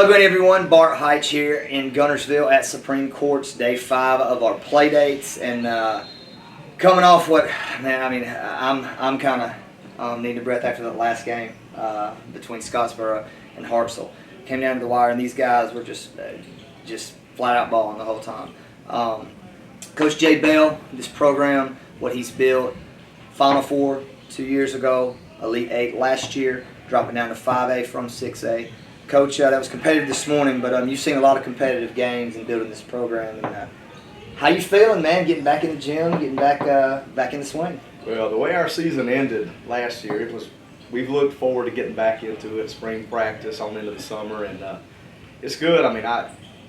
Hello again, everyone. Bart Heitch here in Gunnersville at Supreme Court's day 5 of our play dates, and coming off what, man, I mean, I'm kind of needing a breath after that last game between Scottsboro and Hartselle. Came down to the wire, and these guys were just flat out balling the whole time. Coach Jay Bell, this program, what he's built, Final Four 2 years ago, Elite 8 last year, dropping down to 5A from 6A. Coach, that was competitive this morning, but you've seen a lot of competitive games in building this program. And how you feeling, man? Getting back in the gym, getting back in the swing. Well, the way our season ended last year, we've looked forward to getting back into it, spring practice on into the summer, and it's good. I mean,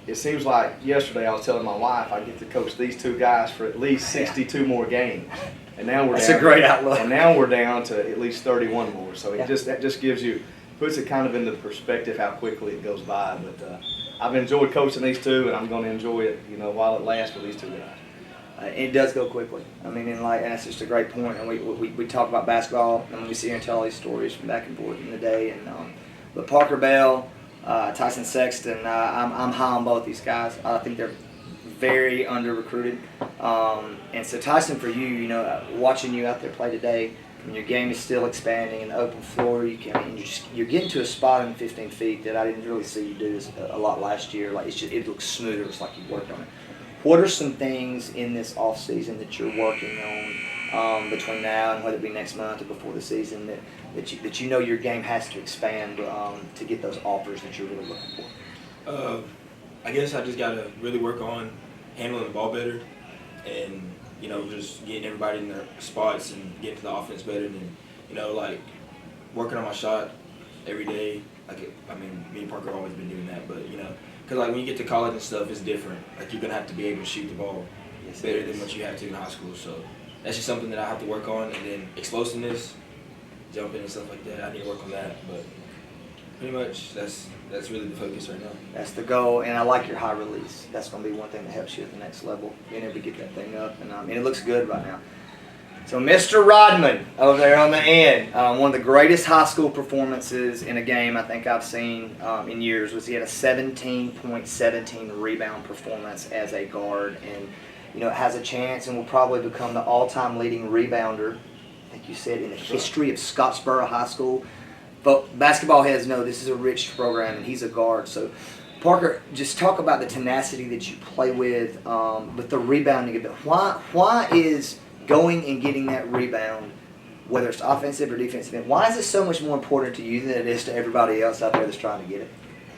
it seems like yesterday I was telling my wife I get to coach these two guys for at least 62 more games, and now That's a great outlook. And now we're down to at least 31 more. So that just gives you. Puts it kind of into perspective how quickly it goes by. But I've enjoyed coaching these two, and I'm going to enjoy it, while it lasts with these two guys. It does go quickly. I mean, and that's just a great point. And we talk about basketball, and we sit here and tell all these stories from back and forth in the day. And but Parker Bell, Tyson, Sexton, I'm high on both these guys. I think they're very under recruited. And so Tyson, for you, watching you out there play today. When your game is still expanding in the open floor, you're getting to a spot in 15 feet that I didn't really see you do this a lot last year. Like it looks smoother. It's like you worked on it. What are some things in this off season that you're working on between now and whether it be next month or before the season that your game has to expand to get those offers that you're really looking for? I guess I just gotta really work on handling the ball better and. Just getting everybody in their spots and getting to the offense better, and like working on my shot every day. Me and Parker have always been doing that, but because when you get to college and stuff, it's different. Like you're gonna have to be able to shoot the ball better than what you have to in high school. So that's just something that I have to work on, and then explosiveness, jumping and stuff like that. I need to work on that, but pretty much that's really the focus right now. That's the goal, and I like your high release. That's going to be one thing that helps you at the next level, being able to get that thing up, and it looks good right now. So Mr. Rodman over there on the end, one of the greatest high school performances in a game I think I've seen in years was he had a 17.17 rebound performance as a guard, and has a chance and will probably become the all-time leading rebounder, I think you said, in the history of Scottsboro High School. But basketball heads know this is a rich program, and he's a guard. So, Parker, just talk about the tenacity that you play with the rebounding a bit. Why is going and getting that rebound, whether it's offensive or defensive, why is it so much more important to you than it is to everybody else out there that's trying to get it?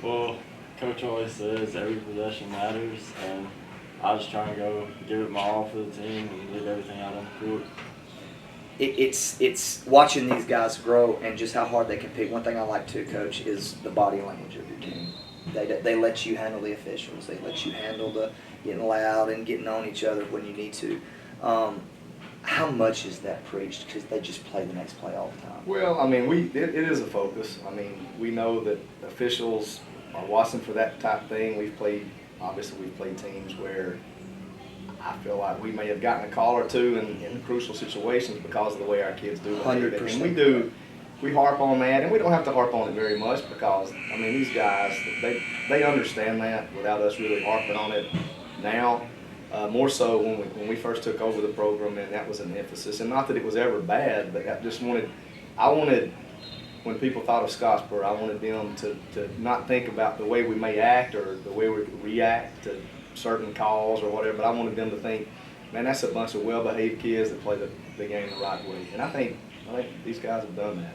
Well, Coach always says every possession matters, and I was trying to go give it my all for the team and leave everything out on the court. It's watching these guys grow and just how hard they compete. One thing I like too, Coach, is the body language of your team. They let you handle the officials. They let you handle the getting loud and getting on each other when you need to. How much is that preached? Because they just play the next play all the time. Well, I mean, it is a focus. I mean, we know that officials are watching for that type of thing. We've played teams where I feel like we may have gotten a call or two in crucial situations because of the way our kids do it. 100%. And we harp on that, and we don't have to harp on it very much because, these guys, they understand that without us really harping on it now. More so when we first took over the program, and that was an emphasis. And not that it was ever bad, but I wanted, when people thought of Scottsboro, I wanted them to not think about the way we may act or the way we react to certain calls or whatever, but I wanted them to think, man, that's a bunch of well-behaved kids that play the game the right way. And I think these guys have done that.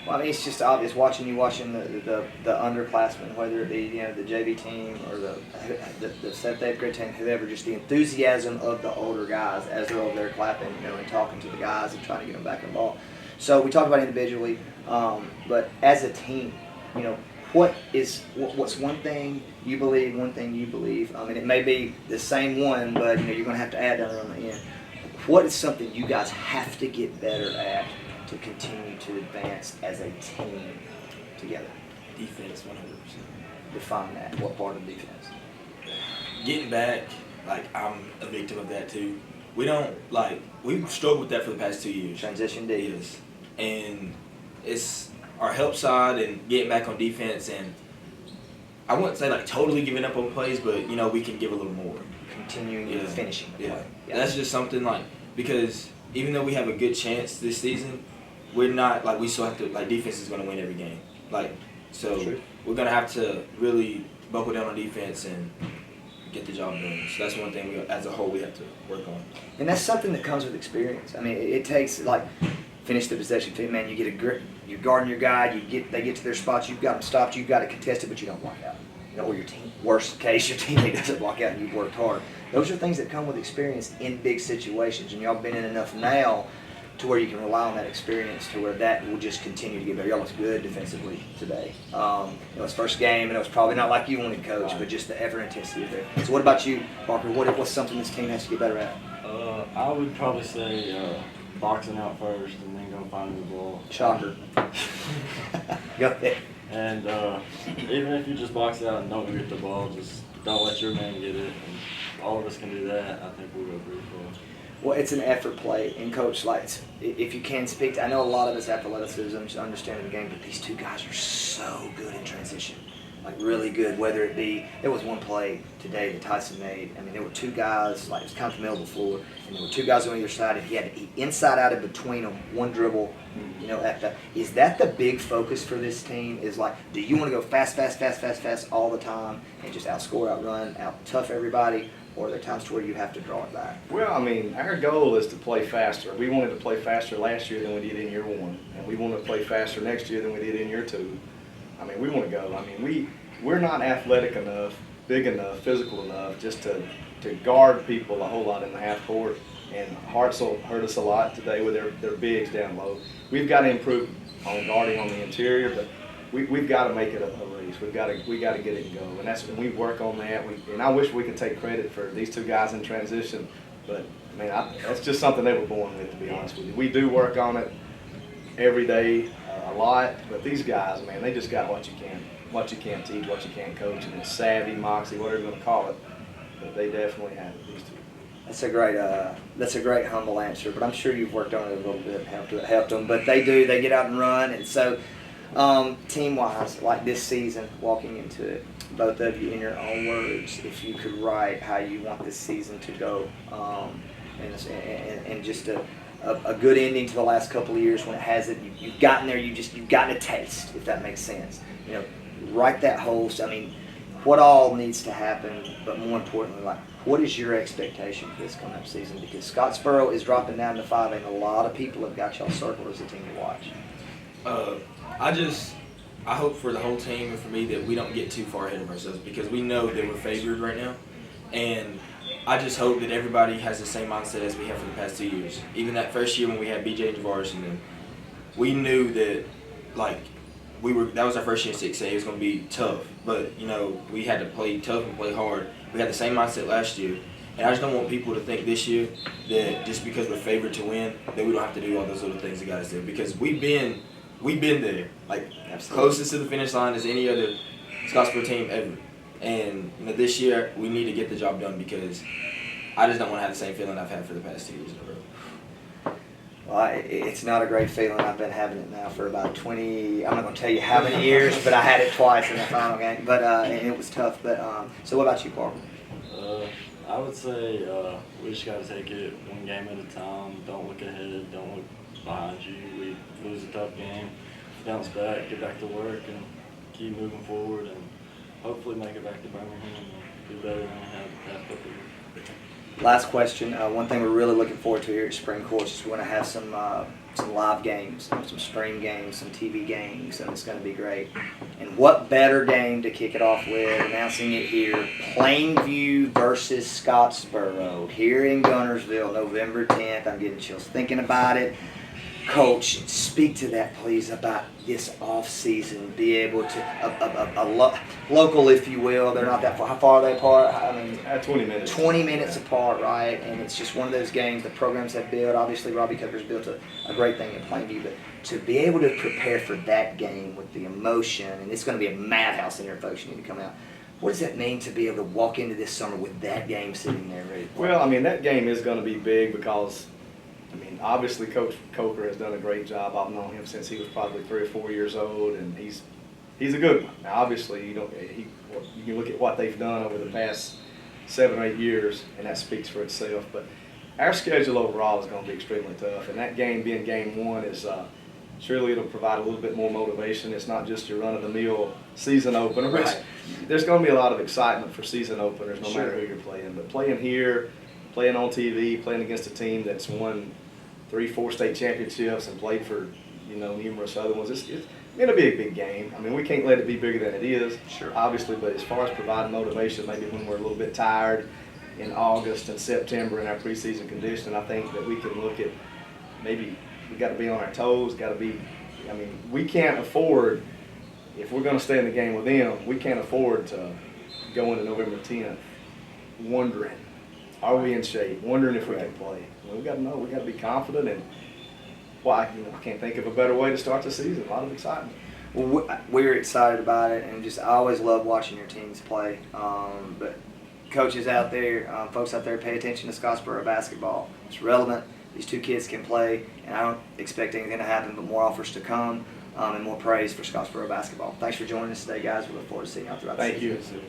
Well, it's just obvious watching the underclassmen, whether it be the JV team or the 7th, 8th grade team, whoever, just the enthusiasm of the older guys as they're over there clapping, and talking to the guys and trying to get them back in the ball. So we talk about individually, but as a team, what's one thing you believe, it may be the same one, but you're going to have to add down on the end. What is something you guys have to get better at to continue to advance as a team together? Defense, 100%. Define that. What part of defense? Getting back, I'm a victim of that too. We've struggled with that for the past 2 years. Transition D. Yes. And it's our help side and getting back on defense, and I wouldn't say like totally giving up on plays, but we can give a little more. Continuing and finishing the play. Yeah. That's just something like, because even though we have a good chance this season, we're not like, we still have to, like, defense is going to win every game. Like, so we're going to have to really buckle down on defense and get the job done. So that's one thing as a whole we have to work on. And that's something that comes with experience. I mean, it takes, like, finish the possession. Man, you get a grip, you're guarding your guy, they get to their spots, you've got them stopped, you've got to contest it, but you don't block out. Or your team, worst case, your teammate doesn't block out and you've worked hard. Those are things that come with experience in big situations, and y'all been in enough now to where you can rely on that experience to where that will just continue to get better. Y'all looked good defensively today. It was first game, and it was probably not like you wanted, Coach, but just the effort and intensity there. So what about you, Parker? What's something this team has to get better at? I would probably say boxing out first and then go find the ball. Shocker. Go ahead. And even if you just box out and don't get the ball, just don't let your man get it. And all of us can do that. I think we'll go pretty far. Well, it's an effort play, and Coach, like, if you can speak to, I know a lot of it's athleticism, understanding the game, but these two guys are so good in transition, like really good. Whether it be, there was one play today that Tyson made. I mean, there were two guys, like, it was kind of the middle of the floor, and there were two guys on either side, and he inside out in between them, one dribble. Is that the big focus for this team? Is like, do you want to go fast all the time and just outscore, outrun, out-tough everybody? Or are there times to where you have to draw it back? Well, I mean, our goal is to play faster. We wanted to play faster last year than we did in year one, and we want to play faster next year than we did in year two. I mean, we want to go. I mean, we're not athletic enough, big enough, physical enough just to guard people a whole lot in the half court. And Hearts will hurt us a lot today with their bigs down low. We've got to improve on guarding on the interior, but we've got to make it a race. We got to get it and go, and that's when we work on that. And I wish we could take credit for these two guys in transition, but I mean, that's just something they were born with, to be honest with you. We do work on it every day, a lot, but these guys, man, they just got what you can't teach, what you can't coach, and it's savvy, moxie, whatever you want to call it. But they definitely have it, these two. That's a great humble answer, but I'm sure you've worked on it a little bit and helped them. But they get out and run, and so team-wise, like this season, walking into it, both of you in your own words, if you could write how you want this season to go, and just a good ending to the last couple of years when it hasn't. You've gotten there. You've gotten a taste, if that makes sense. Write that whole. I mean, what all needs to happen, but more importantly, like, what is your expectation for this coming up season? Because Scottsboro is dropping down to 5, and a lot of people have got y'all circled as a team to watch. I hope for the whole team and for me that we don't get too far ahead of ourselves, because we know that we're favored right now, and I just hope that everybody has the same mindset as we have for the past 2 years. Even that first year when we had BJ and Varsity, we knew that, like, that was our first year in 6A. It was going to be tough, but we had to play tough and play hard. We had the same mindset last year, and I just don't want people to think this year that just because we're favored to win that we don't have to do all those little things that got us there, because we've been there, like, closest to the finish line as any other Scottsboro team ever. And this year we need to get the job done, because I just don't want to have the same feeling I've had for the past 2 years in a row. Well, it's not a great feeling. I've been having it now for about 20, I'm not going to tell you how many years, but I had it twice in the final game. But and it was tough. But so what about you, Parker? I would say we just got to take it one game at a time. Don't look ahead. Don't look behind you. We lose a tough game, bounce back, get back to work, and keep moving forward, and hopefully make it back to Birmingham and do better than we have the past couple of years. Last question. One thing we're really looking forward to here at Spring Course is we're going to have some live games, some spring games, some TV games, and it's going to be great. And what better game to kick it off with, announcing it here, Plainview versus Scottsboro here in Gunnersville, November 10th. I'm getting chills thinking about it. Coach, speak to that, please, about this off-season, be able to, local, if you will. They're not that far. How far are they apart? I mean, 20 minutes. 20 minutes apart, right? And it's just one of those games the programs have built. Obviously, Robbie Tucker's built a great thing at Plainview, but to be able to prepare for that game with the emotion, and it's going to be a madhouse in there, folks. You need to come out. What does that mean to be able to walk into this summer with that game sitting there ready to play? Well, I mean, that game is going to be big because, I mean, obviously Coach Coker has done a great job. I've known him since he was probably 3 or 4 years old, and he's he's a good one. Now, obviously, you can look at what they've done over the past 7 or 8 years, and that speaks for itself. But our schedule overall is going to be extremely tough, and that game being game one is surely it'll provide a little bit more motivation. It's not just your run-of-the-mill season opener. Right. There's going to be a lot of excitement for season openers, no Sure. matter who you're playing. But playing here, playing on TV, playing against a team that's won 3-4 state championships and played for numerous other ones, it's going to be a big game. I mean, we can't let it be bigger than it is, Sure. obviously. But as far as providing motivation, maybe when we're a little bit tired in August and September in our preseason conditioning, I think that we can look at maybe we got to be on our toes. Got to be. I mean, we can't afford, if we're going to stay in the game with them, we can't afford to go into November 10th wondering, are we in shape? Wondering if we can play. We got to know. We got to be confident, and I can't think of a better way to start the season. A lot of excitement. Well, we're excited about it, and I always love watching your teams play. But coaches out there, folks out there, pay attention to Scottsboro basketball. It's relevant. These two kids can play, and I don't expect anything to happen but more offers to come and more praise for Scottsboro basketball. Thanks for joining us today, guys. We look forward to seeing you all throughout the season. Thank you.